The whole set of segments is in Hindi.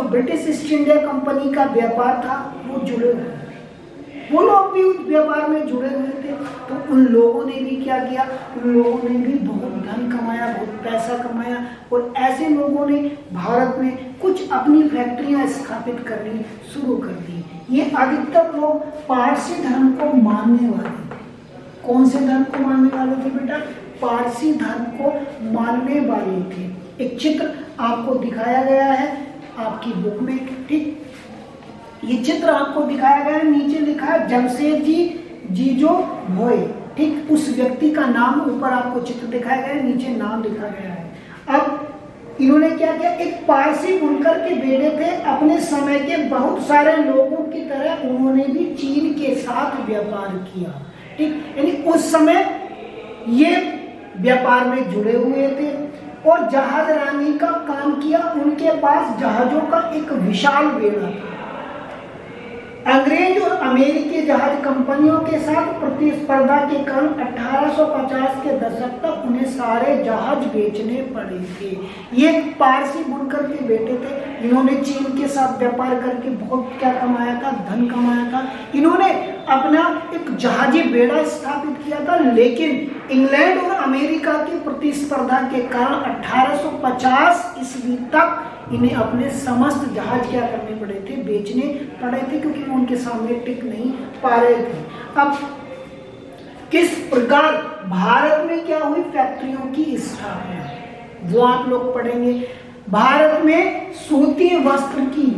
ब्रिटिश ईस्ट इंडिया कंपनी का व्यापार था वो जुड़े हुए थे, वो लोग भी उस व्यापार में जुड़े हुए थे। तो उन लोगों ने भी क्या किया, उन लोगों ने भी बहुत धन कमाया, बहुत पैसा कमाया, और ऐसे लोगों ने भारत में कुछ अपनी फैक्ट्रियां स्थापित करनी शुरू कर दी। ये अधिकतर लोग पारसी धर्म को मानने वाले थे। कौन से धर्म को मानने वाले थे बेटा? पारसी धर्म को मानने वाले थे। एक चित्र आपको दिखाया गया है आपकी बुक में, ठीक, ये चित्र आपको दिखाया गया है, नीचे लिखा है जमशेदजी जीजो भोई, ठीक, उस व्यक्ति का नाम ऊपर आपको चित्र दिखाया गया है, नीचे नाम लिखा गया है। अब इन्होंने क्या किया, एक पारसी बुनकर के बेटे थे, अपने समय के बहुत सारे लोगों की तरह उन्होंने भी चीन के साथ व्यापार किया, ठीक, यानी उस समय ये व्यापार में जुड़े हुए थे और जहाज रानी का काम किया। उनके पास जहाजों का एक विशाल बेड़ा था। अंग्रेज और अमेरिकी जहाज कंपनियों के साथ प्रतिस्पर्धा के कारण 1850 के दशक तक उन्हें सारे जहाज बेचने पड़े थे। ये पारसी बुनकर के बेटे थे, इन्होंने चीन के साथ व्यापार करके बहुत क्या कमाया था, धन कमाया था। इन्होंने अपना एक जहाजी बेड़ा स्थापित किया था, लेकिन इंग्लैंड और अमेरिका की प्रतिस्पर्धा के कारण 1850 ईस्वी तक इन्हें अपने समस्त जहाज क्या करने पड़े थे, बेचने पड़े थे, क्योंकि वो उनके सामने टिक नहीं पा रहे थे। अब किस प्रकार भारत में क्या हुई, फैक्ट्रियों की स्थापना, वो आप लोग पढ़ेंगे। भारत में सूती वस्त्र की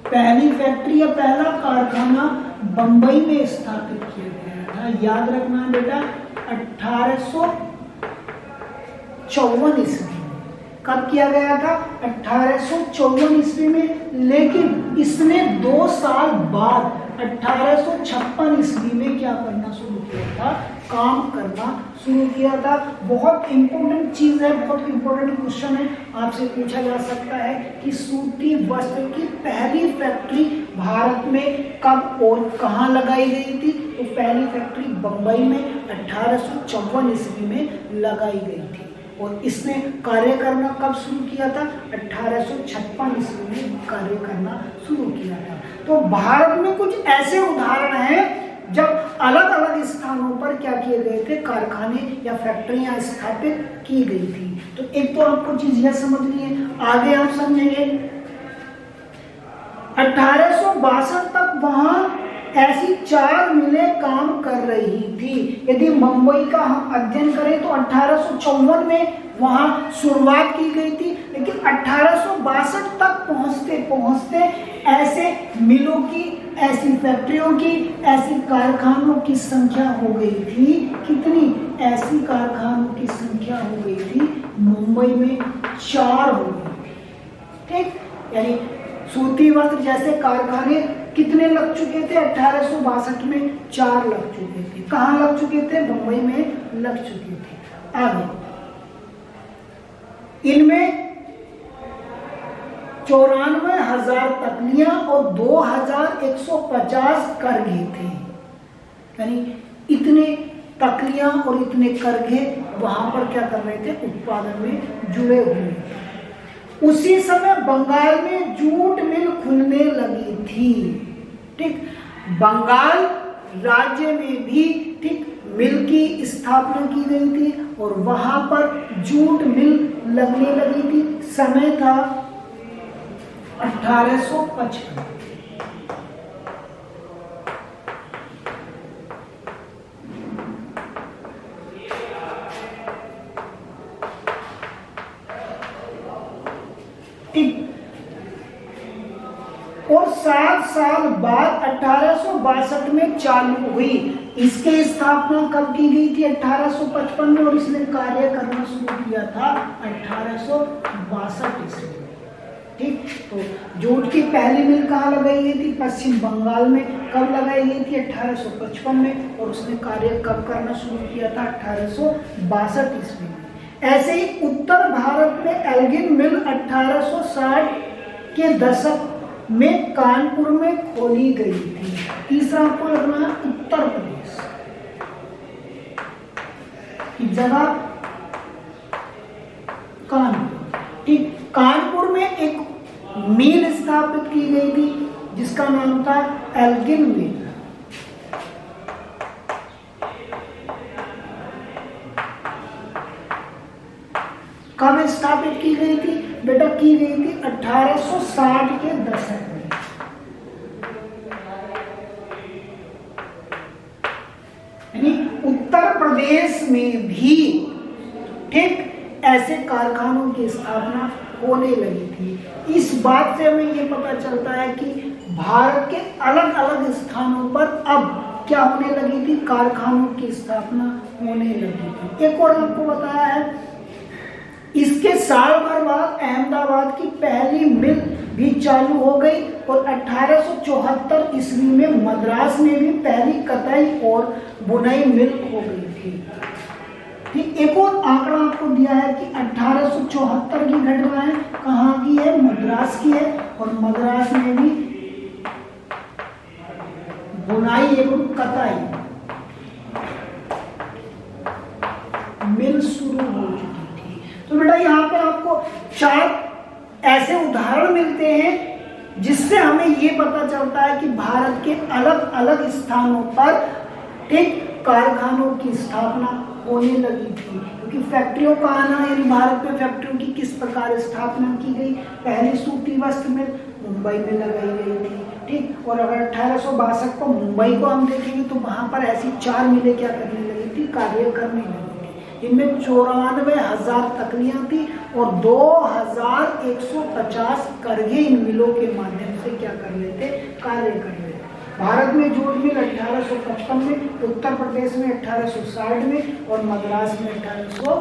पहली फैक्ट्री या पहला कारखाना बंबई में स्थापित किया गया था। याद रखना बेटा, 1854 ईस्वी में। कब किया गया था? 1854 ईस्वी में। लेकिन इसने 2 साल बाद 1856 ईस्वी में क्या करना शुरू किया था, काम करना शुरू किया था। बहुत इंपॉर्टेंट चीज है, बहुत इंपॉर्टेंट क्वेश्चन है, आपसे पूछा जा सकता है कि सूती वस्त्र की पहली फैक्ट्री भारत में कब और कहाँ लगाई गई थी? तो पहली फैक्ट्री बंबई में 1854 ईस्वी में लगाई गई थी, और इसने कार्य करना कब शुरू किया था? 1856 ईस्वी में कार्य करना शुरू किया था। तो भारत में कुछ ऐसे उदाहरण हैं जब अलग अलग स्थानों पर क्या किए गए थे, कारखाने या फैक्ट्रियां स्थापित की गई थी। तो एक तो आपको चीज यह समझनी है, आगे आप समझेंगे। 1862 तक वहां ऐसी 4 मिलें काम कर रही थी। यदि मुंबई का हम अध्ययन करें तो 1854 में वहां शुरुआत की गई थी, लेकिन 1862 तक पहुंचते पहुंचते ऐसे मिलों की, ऐसी फैक्ट्रियों की, ऐसी कारखानों की संख्या हो गई थी। कितनी? ऐसी कारखानों की संख्या हो गई थी मुंबई में 4 हो गई, ठीक, यानी सूती वस्त्र जैसे कारखाने कितने लग चुके थे? 1862 में 4 लग चुके थे। कहाँ लग चुके थे? मुंबई में लग चुके थे। आगे इनमें 94,000 तकलियां और 2,150 करघे थे, यानी इतने तकलियां और इतने करघे वहां पर क्या कर रहे थे, उत्पादन में जुड़े हुए थे। उसी समय बंगाल में जूट मिल खुलने लगी थी, ठीक, बंगाल राज्य में भी ठीक मिल की स्थापना की गई थी और वहां पर जूट मिल लगने लगी थी। समय था 1855। ठीक, और 7 साल बाद 1862 में चालू हुई। इसकी स्थापना कब की गई थी? 1855 में, और इसने कार्य करना शुरू किया था 1862 ईस्वी में, ठीक। तो जूट की पहली मिल कहाँ लगाई गई थी? पश्चिम बंगाल में। कब लगाई गई थी? 1855 में, और उसने कार्य कब करना शुरू किया था? 1862 ईस्वी में। ऐसे ही उत्तर भारत में एल्गिन मिल 1860 के दशक में कानपुर में खोली गई थी। तीसरा आपको लगना है उत्तर प्रदेश की जगह मिल स्थापित की गई थी जिसका नाम था एल्गिन मिल। कब स्थापित की गई थी बेटा? की गई थी 1860 के दशक में। यानी उत्तर प्रदेश में भी ठीक ऐसे कारखानों की स्थापना होने लगी थी। इस बात से हमें ये पता चलता है कि भारत के अलग अलग स्थानों पर अब क्या होने लगी थी? कारखानों की स्थापना होने लगी थी। एक और आपको बताया है, इसके साल भर बाद अहमदाबाद की पहली मिल भी चालू हो गई और 1874 ईस्वी में मद्रास में भी पहली कताई और बुनाई मिल हो गई थी। ठीक, एक और आंकड़ा आपको दिया है कि 1874 की घटना है, कहाँ की है? मद्रास की है, और मद्रास में भी बुनाई एवं कताई मिल शुरू हो चुकी थी। तो बेटा यहाँ पर आपको 4 ऐसे उदाहरण मिलते हैं जिससे हमें ये पता चलता है कि भारत के अलग अलग स्थानों पर ठीक कारखानों की स्थापना होने लगी थी। क्योंकि फैक्ट्रियों का आना, यानी भारत में फैक्ट्रियों की किस प्रकार स्थापना की गई? पहली सूती वस्त्र मिल मुंबई में लगाई गई थी। ठीक, और अगर 1862 को मुंबई को हम देखेंगे तो वहां पर ऐसी 4 मिलें क्या करने लगी थी? कार्य करने लगी थी। इनमें 94,000 तकनियां थी और 2150 करघे इन मिलों के माध्यम से क्या कर लेते? कार्य कर लेते। भारत में जूट मिल 1855 में, उत्तर प्रदेश में 1860 में और मद्रास में 1800